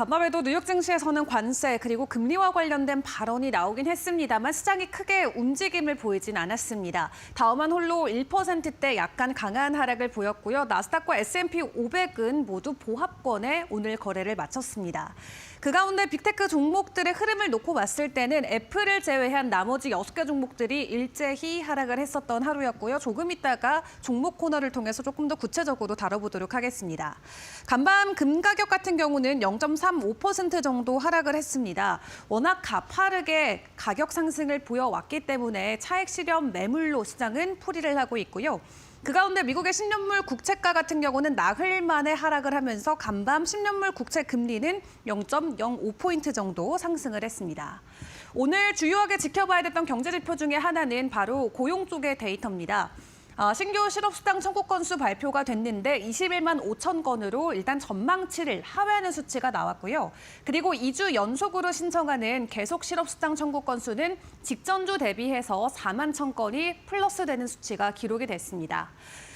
간밤에도 뉴욕 증시에서는 관세 그리고 금리와 관련된 발언이 나오긴 했습니다만 시장이 크게 움직임을 보이진 않았습니다. 다우만 홀로 1%대 약간 강한 하락을 보였고요. 나스닥과 S&P 500은 모두 보합권에 오늘 거래를 마쳤습니다. 그 가운데 빅테크 종목들의 흐름을 놓고 봤을 때는 애플을 제외한 나머지 6개 종목들이 일제히 하락을 했었던 하루였고요. 조금 있다가 종목 코너를 통해서 조금 더 구체적으로 다뤄보도록 하겠습니다. 간밤 금 가격 같은 경우는 0.35% 정도 하락을 했습니다. 워낙 가파르게 가격 상승을 보여왔기 때문에 차익 실현 매물로 시장은 풀이를 하고 있고요. 그 가운데 미국의 10년물 국채가 같은 경우는 나흘 만에 하락을 하면서 간밤 10년물 국채 금리는 0.05포인트 정도 상승을 했습니다. 오늘 주요하게 지켜봐야 됐던 경제 지표 중에 하나는 바로 고용 쪽의 데이터입니다. 신규 실업수당 청구 건수 발표가 됐는데 21만 5천 건으로 일단 전망치를 하회하는 수치가 나왔고요. 그리고 2주 연속으로 신청하는 계속 실업수당 청구 건수는 직전주 대비해서 4만 천 건이 플러스되는 수치가 기록이 됐습니다.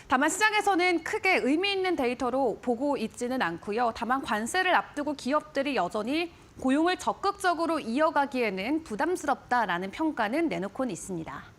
다만 시장에서는 크게 의미 있는 데이터로 보고 있지는 않고요. 다만 관세를 앞두고 기업들이 여전히 고용을 적극적으로 이어가기에는 부담스럽다라는 평가는 내놓고는 있습니다.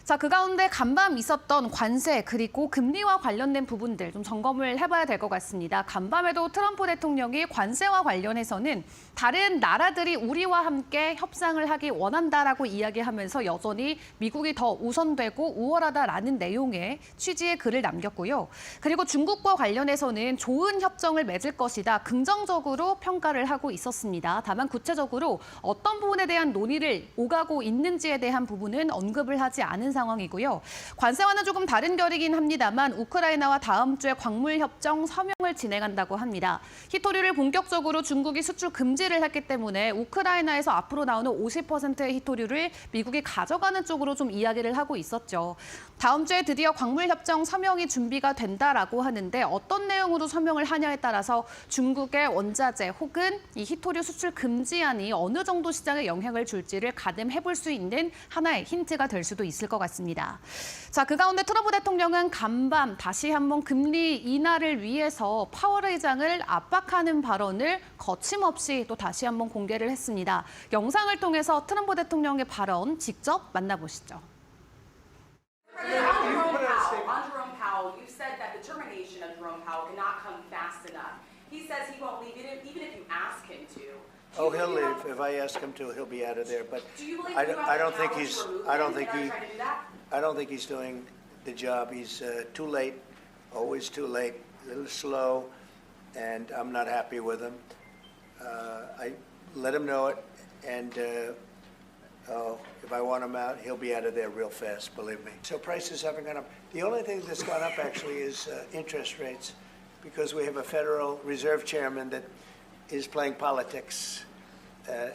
자, 그 가운데 간밤 있었던 관세 그리고 금리와 관련된 부분들 좀 점검을 해봐야 될 것 같습니다. 간밤에도 트럼프 대통령이 관세와 관련해서는 다른 나라들이 우리와 함께 협상을 하기 원한다라고 이야기하면서 여전히 미국이 더 우선되고 우월하다라는 내용의 취지의 글을 남겼고요. 그리고 중국과 관련해서는 좋은 협정을 맺을 것이다. 긍정적으로 평가를 하고 있었습니다. 다만 구체적으로 어떤 부분에 대한 논의를 오가고 있는지에 대한 부분은 언급을 하지 않은 상황이고요. 관세와는 조금 다른 결이긴 합니다만 우크라이나와 다음 주에 광물 협정 서명을 진행한다고 합니다. 히토류를 본격적으로 중국이 수출 금지를 했기 때문에 우크라이나에서 앞으로 나오는 50%의 히토류를 미국이 가져가는 쪽으로 좀 이야기를 하고 있었죠. 다음 주에 드디어 광물 협정 서명이 준비가 된다라고 하는데 어떤 내용으로 서명을 하냐에 따라서 중국의 원자재 혹은 이 히토류 수출 금지안이 어느 정도 시장에 영향을 줄지를 가늠해볼 수 있는 하나의 힌트가 될 수도 있을 것 같습니다. 자, 그 가운데 트럼프 대통령은 간밤 다시 한번 금리 인하를 위해서 파월 의장을 압박하는 발언을 거침없이 또 다시 한번 공개를 했습니다. 영상을 통해서 트럼프 대통령의 발언 직접 만나보시죠. On Jerome Powell, you said that the termination of Jerome Powell cannot come fast enough. He says he won't leave even if you ask him to. Oh, he'll leave. If I ask him to, he'll be out of there. But Do you believe I don't think he's. I don't think he. Try to do that? I don't think he's doing the job. He's too late, always too late, a little slow, and I'm not happy with him. I let him know it, and if I want him out, he'll be out of there real fast, believe me. So prices haven't gone up. The only thing that's gone up actually is interest rates, because we have a Federal Reserve Chairman that is playing politics.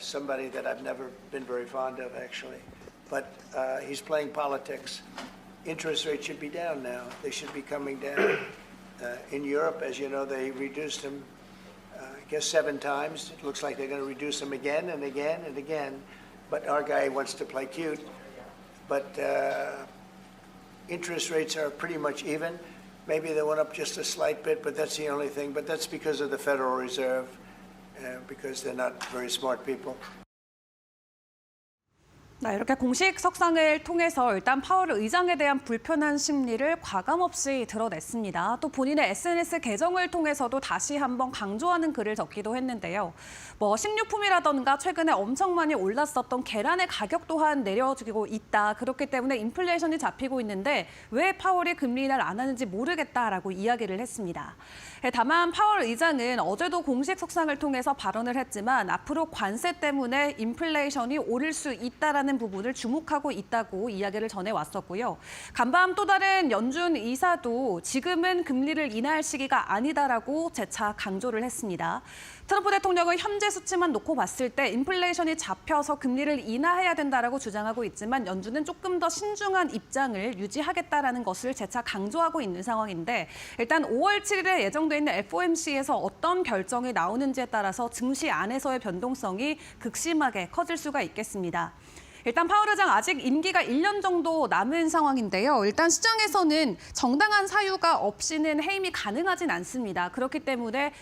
Somebody that I've never been very fond of, actually. But he's playing politics. Interest rates should be down now. They should be coming down. In Europe, as you know, they reduced them, I guess 7 times. It looks like they're going to reduce them again and again and again. But our guy wants to play cute. But interest rates are pretty much even. Maybe they went up just a slight bit, but that's the only thing. But that's because of the Federal Reserve, because they're not very smart people. 네, 이렇게 공식 석상을 통해서 일단 파월 의장에 대한 불편한 심리를 과감없이 드러냈습니다. 또 본인의 SNS 계정을 통해서도 다시 한번 강조하는 글을 적기도 했는데요. 식료품이라던가 최근에 엄청 많이 올랐었던 계란의 가격 또한 내려지고 있다. 그렇기 때문에 인플레이션이 잡히고 있는데 왜 파월이 금리 인하를 안 하는지 모르겠다라고 이야기를 했습니다. 다만 파월 의장은 어제도 공식 석상을 통해서 발언을 했지만 앞으로 관세 때문에 인플레이션이 오를 수 있다라는 부분을 주목하고 있다고 이야기를 전해왔었고요. 간밤 또 다른 연준 이사도 지금은 금리를 인하할 시기가 아니다라고 재차 강조를 했습니다. 트럼프 대통령은 현재 수치만 놓고 봤을 때 인플레이션이 잡혀서 금리를 인하해야 된다라고 주장하고 있지만 연준은 조금 더 신중한 입장을 유지하겠다라는 것을 재차 강조하고 있는 상황인데 일단 5월 7일에 예정돼 있는 FOMC에서 어떤 결정이 나오는지에 따라서 증시 안에서의 변동성이 극심하게 커질 수가 있겠습니다. 일단 파월 의장 아직 임기가 1년 정도 남은 상황인데요. 일단 시장에서는 정당한 사유가 없이는 해임이 가능하진 않습니다. 그렇기 때문에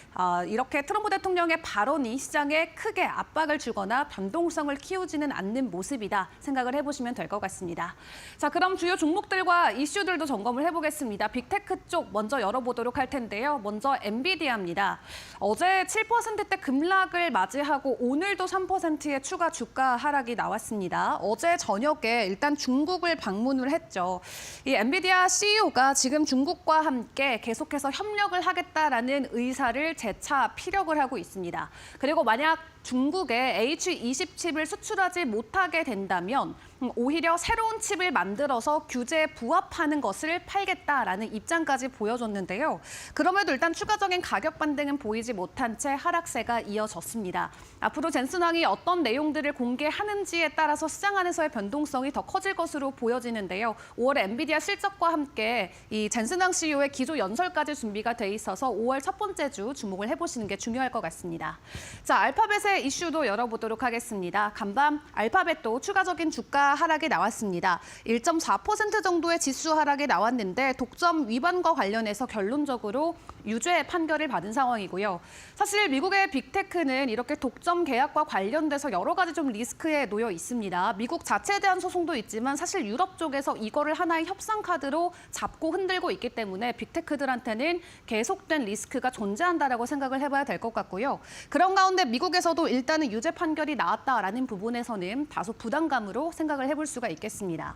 이렇게 트럼프 대통령 대통령의 발언이 시장에 크게 압박을 주거나 변동성을 키우지는 않는 모습이다 생각을 해보시면 될 것 같습니다. 자, 그럼 주요 종목들과 이슈들도 점검을 해보겠습니다. 빅테크 쪽 먼저 열어보도록 할 텐데요. 먼저 엔비디아입니다. 어제 7%대 급락을 맞이하고 오늘도 3%의 추가 주가 하락이 나왔습니다. 어제 저녁에 일단 중국을 방문을 했죠. 이 엔비디아 CEO가 지금 중국과 함께 계속해서 협력을 하겠다라는 의사를 재차 피력을 하고 있습니다. 그리고 만약 중국에 H20 칩을 수출하지 못하게 된다면 오히려 새로운 칩을 만들어서 규제에 부합하는 것을 팔겠다라는 입장까지 보여줬는데요. 그럼에도 일단 추가적인 가격 반등은 보이지 못한 채 하락세가 이어졌습니다. 앞으로 젠슨왕이 어떤 내용들을 공개하는지에 따라서 시장 안에서의 변동성이 더 커질 것으로 보여지는데요. 5월 엔비디아 실적과 함께 이 젠슨왕 CEO의 기조 연설까지 준비가 돼 있어서 5월 첫 번째 주 주목을 해보시는 게 중요할 것 같습니다. 자, 알파벳의 이슈도 열어보도록 하겠습니다. 간밤 알파벳도 추가적인 주가 하락이 나왔습니다. 1.4% 정도의 지수 하락이 나왔는데 독점 위반과 관련해서 결론적으로 유죄 판결을 받은 상황이고요. 사실 미국의 빅테크는 이렇게 독점 계약과 관련돼서 여러 가지 좀 리스크에 놓여 있습니다. 미국 자체에 대한 소송도 있지만 사실 유럽 쪽에서 이거를 하나의 협상 카드로 잡고 흔들고 있기 때문에 빅테크들한테는 계속된 리스크가 존재한다라고 생각을 해봐야 될 것 같고요. 그런 가운데 미국에서도 일단은 유죄 판결이 나왔다라는 부분에서는 다소 부담감으로 생각을 해볼 수가 있겠습니다.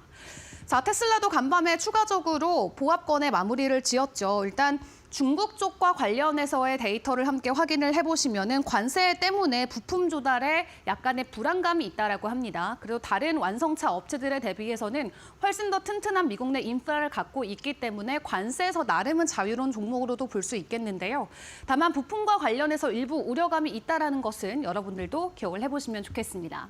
자, 테슬라도 간밤에 추가적으로 보합권의 마무리를 지었죠. 일단 중국 쪽과 관련해서의 데이터를 함께 확인을 해보시면은 관세 때문에 부품 조달에 약간의 불안감이 있다라고 합니다. 그리고 다른 완성차 업체들에 대비해서는 훨씬 더 튼튼한 미국 내 인프라를 갖고 있기 때문에 관세에서 나름은 자유로운 종목으로도 볼 수 있겠는데요. 다만 부품과 관련해서 일부 우려감이 있다라는 것은 여러분들도 기억을 해보시면 좋겠습니다.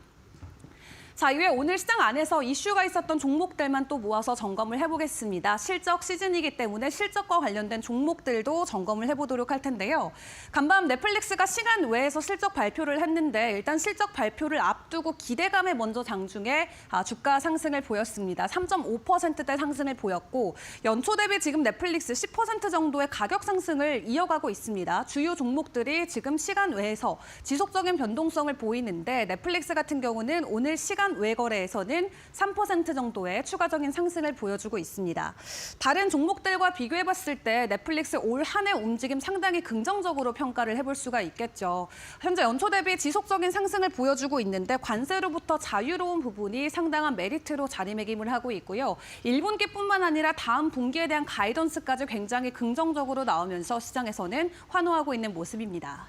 자, 이후에 오늘 시장 안에서 이슈가 있었던 종목들만 또 모아서 점검을 해보겠습니다. 실적 시즌이기 때문에 실적과 관련된 종목들도 점검을 해보도록 할 텐데요. 간밤 넷플릭스가 시간 외에서 실적 발표를 했는데 일단 실적 발표를 앞두고 기대감에 먼저 장중에 주가 상승을 보였습니다. 3.5%대 상승을 보였고 연초 대비 지금 넷플릭스 10% 정도의 가격 상승을 이어가고 있습니다. 주요 종목들이 지금 시간 외에서 지속적인 변동성을 보이는데 넷플릭스 같은 경우는 오늘 시간 외거래에서는 3% 정도의 추가적인 상승을 보여주고 있습니다. 다른 종목들과 비교해봤을 때 넷플릭스 올 한 해 움직임 상당히 긍정적으로 평가를 해볼 수가 있겠죠. 현재 연초 대비 지속적인 상승을 보여주고 있는데 관세로부터 자유로운 부분이 상당한 메리트로 자리매김을 하고 있고요. 1분기뿐만 아니라 다음 분기에 대한 가이던스까지 굉장히 긍정적으로 나오면서 시장에서는 환호하고 있는 모습입니다.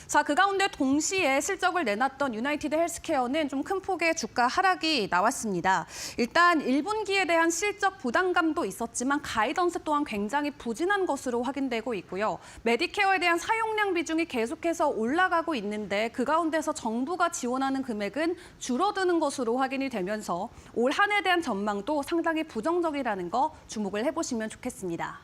자, 그 가운데 동시에 실적을 내놨던 유나이티드 헬스케어는 좀 큰 폭의 주가 하락이 나왔습니다. 일단 1분기에 대한 실적 부담감도 있었지만 가이던스 또한 굉장히 부진한 것으로 확인되고 있고요. 메디케어에 대한 사용량 비중이 계속해서 올라가고 있는데 그 가운데서 정부가 지원하는 금액은 줄어드는 것으로 확인이 되면서 올 한 해에 대한 전망도 상당히 부정적이라는 거 주목을 해보시면 좋겠습니다.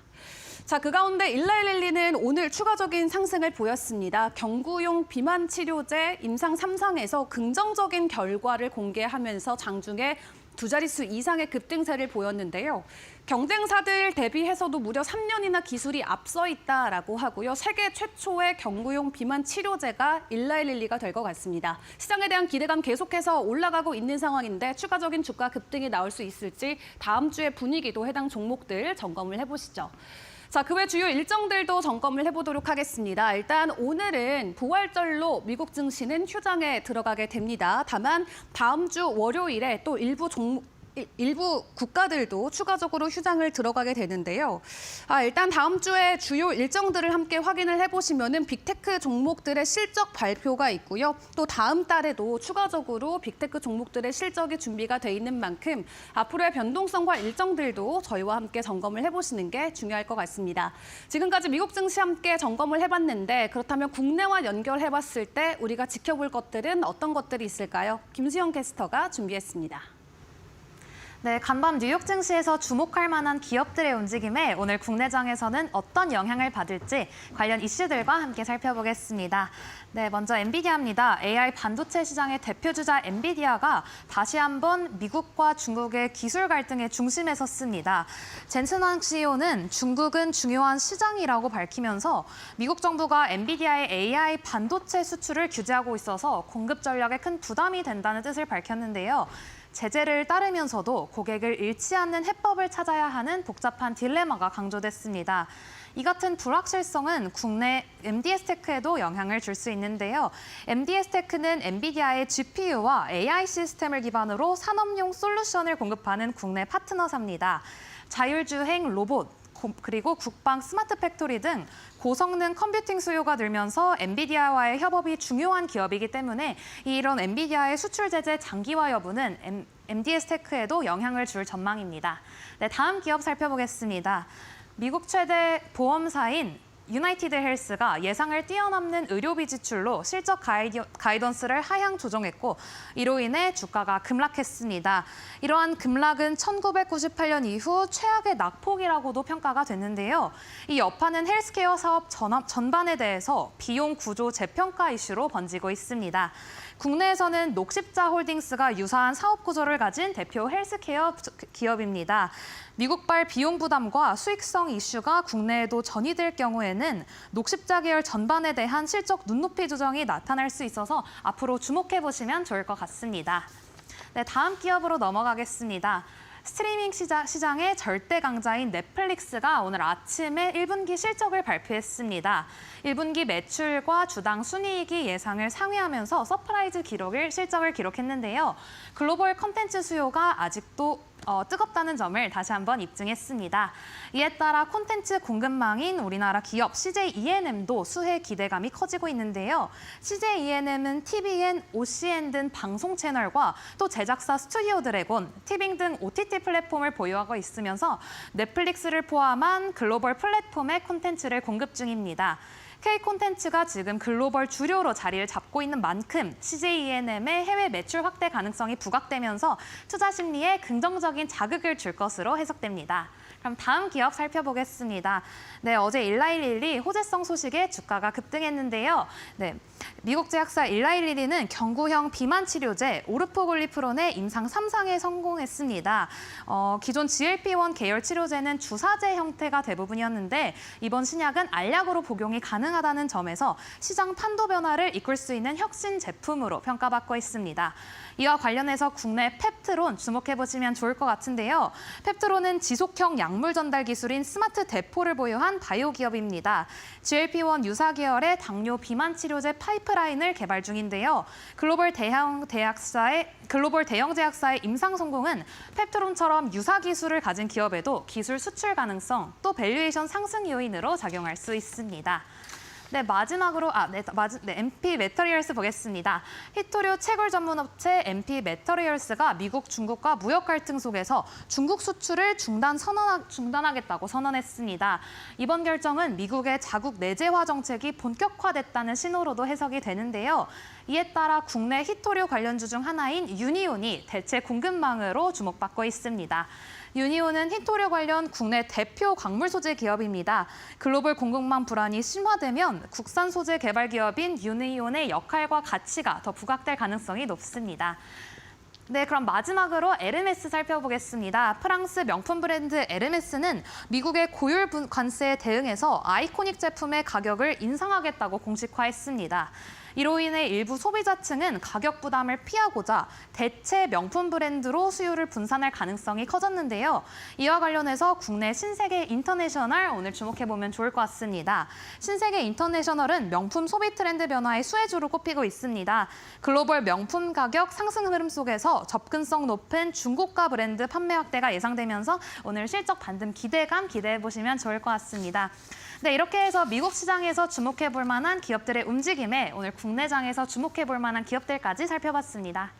자, 그 가운데 일라일릴리는 오늘 추가적인 상승을 보였습니다. 경구용 비만 치료제 임상 3상에서 긍정적인 결과를 공개하면서 장중에 두 자릿수 이상의 급등세를 보였는데요. 경쟁사들 대비해서도 무려 3년이나 기술이 앞서 있다라고 하고요. 세계 최초의 경구용 비만 치료제가 일라일릴리가 될 것 같습니다. 시장에 대한 기대감 계속해서 올라가고 있는 상황인데 추가적인 주가 급등이 나올 수 있을지 다음 주의 분위기도 해당 종목들 점검을 해보시죠. 자, 그 외 주요 일정들도 점검을 해보도록 하겠습니다. 일단 오늘은 부활절로 미국 증시는 휴장에 들어가게 됩니다. 다만 다음 주 월요일에 또 일부 국가들도 추가적으로 휴장을 들어가게 되는데요. 일단 다음 주에 주요 일정들을 함께 확인을 해보시면은 빅테크 종목들의 실적 발표가 있고요. 또 다음 달에도 추가적으로 빅테크 종목들의 실적이 준비가 돼 있는 만큼 앞으로의 변동성과 일정들도 저희와 함께 점검을 해보시는 게 중요할 것 같습니다. 지금까지 미국 증시 함께 점검을 해봤는데 그렇다면 국내와 연결해봤을 때 우리가 지켜볼 것들은 어떤 것들이 있을까요? 김수영 캐스터가 준비했습니다. 네, 간밤 뉴욕 증시에서 주목할 만한 기업들의 움직임에 오늘 국내장에서는 어떤 영향을 받을지 관련 이슈들과 함께 살펴보겠습니다. 네, 먼저 엔비디아입니다. AI 반도체 시장의 대표주자 엔비디아가 다시 한번 미국과 중국의 기술 갈등의 중심에 섰습니다. 젠슨 황 CEO는 중국은 중요한 시장이라고 밝히면서 미국 정부가 엔비디아의 AI 반도체 수출을 규제하고 있어서 공급 전략에 큰 부담이 된다는 뜻을 밝혔는데요. 제재를 따르면서도 고객을 잃지 않는 해법을 찾아야 하는 복잡한 딜레마가 강조됐습니다. 이 같은 불확실성은 국내 MDS테크에도 영향을 줄 수 있는데요. MDS테크는 엔비디아의 GPU와 AI 시스템을 기반으로 산업용 솔루션을 공급하는 국내 파트너사입니다. 자율주행 로봇, 그리고 국방 스마트 팩토리 등 고성능 컴퓨팅 수요가 늘면서 엔비디아와의 협업이 중요한 기업이기 때문에 이런 엔비디아의 수출 제재 장기화 여부는 MDS테크에도 영향을 줄 전망입니다. 네, 다음 기업 살펴보겠습니다. 미국 최대 보험사인 유나이티드 헬스가 예상을 뛰어넘는 의료비 지출로 실적 가이던스를 하향 조정했고 이로 인해 주가가 급락했습니다. 이러한 급락은 1998년 이후 최악의 낙폭이라고도 평가가 됐는데요. 이 여파는 헬스케어 사업 전반에 대해서 비용 구조 재평가 이슈로 번지고 있습니다. 국내에서는 녹십자 홀딩스가 유사한 사업 구조를 가진 대표 헬스케어 기업입니다. 미국발 비용 부담과 수익성 이슈가 국내에도 전이될 경우에는 녹십자 계열 전반에 대한 실적 눈높이 조정이 나타날 수 있어서 앞으로 주목해 보시면 좋을 것 같습니다. 네, 다음 기업으로 넘어가겠습니다. 스트리밍 시장의 절대 강자인 넷플릭스가 오늘 아침에 1분기 실적을 발표했습니다. 1분기 매출과 주당 순이익이 예상을 상회하면서 서프라이즈 실적을 기록했는데요. 글로벌 콘텐츠 수요가 아직도 뜨겁다는 점을 다시 한번 입증했습니다. 이에 따라 콘텐츠 공급망인 우리나라 기업 CJ ENM도 수혜 기대감이 커지고 있는데요. CJ ENM은 TVN, OCN 등 방송 채널과 또 제작사 스튜디오 드래곤, 티빙 등 OTT 플랫폼을 보유하고 있으면서 넷플릭스를 포함한 글로벌 플랫폼의 콘텐츠를 공급 중입니다. K-콘텐츠가 지금 글로벌 주류로 자리를 잡고 있는 만큼 CJ ENM의 해외 매출 확대 가능성이 부각되면서 투자 심리에 긍정적인 자극을 줄 것으로 해석됩니다. 그럼 다음 기업 살펴보겠습니다. 네, 어제 일라일릴리 호재성 소식에 주가가 급등했는데요. 네, 미국 제약사 일라일릴리는 경구형 비만 치료제 오르포글리프론의 임상 3상에 성공했습니다. 기존 GLP-1 계열 치료제는 주사제 형태가 대부분이었는데 이번 신약은 알약으로 복용이 가능하다는 점에서 시장 판도 변화를 이끌 수 있는 혁신 제품으로 평가받고 있습니다. 이와 관련해서 국내 펩트론 주목해보시면 좋을 것 같은데요. 펩트론은 지속형 약물 전달 기술인 스마트 대포를 보유한 바이오 기업입니다. GLP-1 유사 계열의 당뇨 비만 치료제 파이프라인을 개발 중인데요. 글로벌 대형 제약사의 임상 성공은 펩트론처럼 유사 기술을 가진 기업에도 기술 수출 가능성 또 밸류에이션 상승 요인으로 작용할 수 있습니다. 네, 마지막으로 MP 매터리얼스 보겠습니다. 히토류 채굴 전문 업체 MP 매터리얼스가 미국, 중국과 무역 갈등 속에서 중국 수출을 중단하겠다고 선언했습니다. 이번 결정은 미국의 자국 내재화 정책이 본격화됐다는 신호로도 해석이 되는데요. 이에 따라 국내 히토류 관련주 중 하나인 유니온이 대체 공급망으로 주목받고 있습니다. 유니온은 히토류 관련 국내 대표 광물 소재 기업입니다. 글로벌 공급망 불안이 심화되면 국산 소재 개발 기업인 유니온의 역할과 가치가 더 부각될 가능성이 높습니다. 네, 그럼 마지막으로 에르메스 살펴보겠습니다. 프랑스 명품 브랜드 에르메스는 미국의 고율 관세에 대응해서 아이코닉 제품의 가격을 인상하겠다고 공식화했습니다. 이로 인해 일부 소비자층은 가격 부담을 피하고자 대체 명품 브랜드로 수요를 분산할 가능성이 커졌는데요. 이와 관련해서 국내 신세계 인터내셔널 오늘 주목해보면 좋을 것 같습니다. 신세계 인터내셔널은 명품 소비 트렌드 변화의 수혜주로 꼽히고 있습니다. 글로벌 명품 가격 상승 흐름 속에서 접근성 높은 중고가 브랜드 판매 확대가 예상되면서 오늘 실적 반등 기대해보시면 좋을 것 같습니다. 네, 이렇게 해서 미국 시장에서 주목해볼 만한 기업들의 움직임에 오늘 국내장에서 주목해볼 만한 기업들까지 살펴봤습니다.